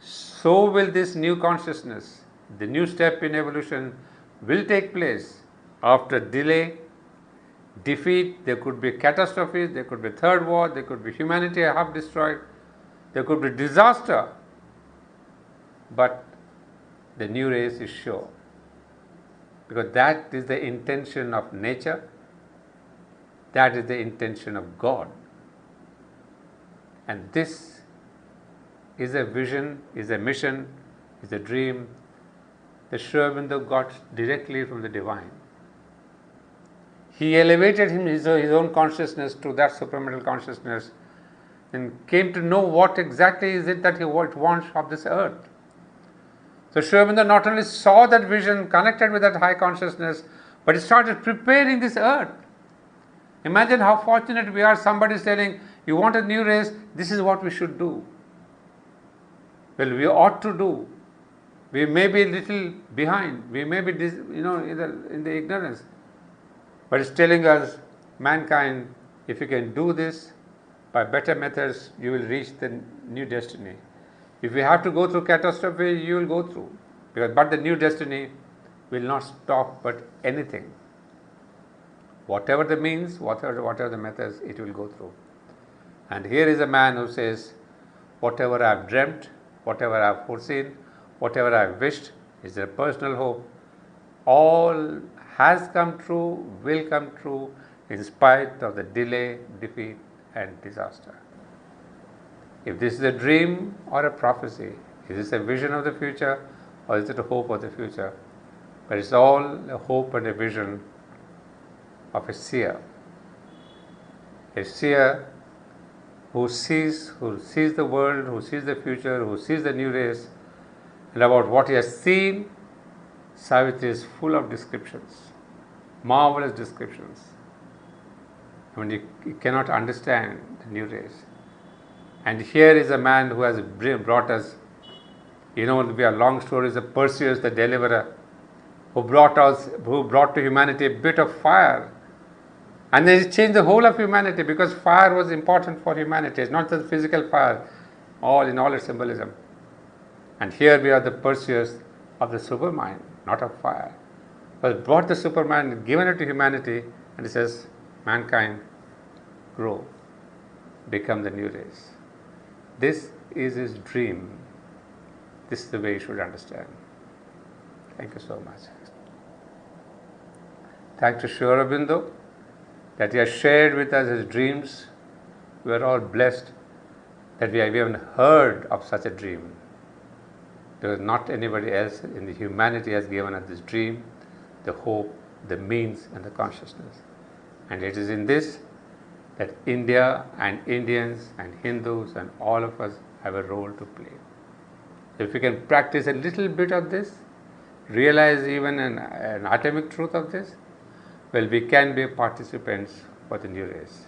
So will this new consciousness, the new step in evolution, will take place after delay, defeat. There could be catastrophes, there could be third war, there could be humanity half destroyed, there could be disaster, but the new race is sure, because that is the intention of nature, that is the intention of God, and this is a vision, is a mission, is a dream that Sri Aurobindo got directly from the divine. He elevated his own consciousness to that supramental consciousness and came to know what exactly is it that he wants of this earth. So Sri Aurobindo not only saw that vision, connected with that high consciousness, but he started preparing this earth. Imagine how fortunate we are. Somebody is telling, you want a new race, this is what we should do. Well, we ought to do. We may be a little behind, we may be in the ignorance, but it's telling us, mankind, if you can do this by better methods, you will reach the new destiny. If you have to go through catastrophe, you will go through, but the new destiny will not stop but anything. Whatever the means, whatever the methods, it will go through. And here is a man who says, whatever I have dreamt, whatever I have foreseen, whatever I have wished, is a personal hope. All has come true, will come true, in spite of the delay, defeat, and disaster. If this is a dream or a prophecy, is this a vision of the future or is it a hope of the future? But it's all a hope and a vision of a seer. A seer who sees the world, who sees the future, who sees the new race, and about what he has seen, Savitri is full of descriptions, marvelous descriptions. I mean, you cannot understand the new race. And here is a man who has brought us, we are long stories of Perseus the deliverer, who brought to humanity a bit of fire, And then it changed the whole of humanity, because fire was important for humanity. It's not just physical fire, in all its symbolism. And here we are the pursuers of the supermind, not of fire. But brought the supermind, given it to humanity, and it says, mankind, grow, become the new race. This is his dream. This is the way you should understand. Thank you so much. Thanks to Sri Aurobindo that he has shared with us his dreams. We are all blessed that we have even heard of such a dream. There is not anybody else in the humanity has given us this dream, the hope, the means, and the consciousness. And it is in this that India and Indians and Hindus and all of us have a role to play. If we can practice a little bit of this, realize even an atomic truth of this, well, we can be participants for the new race.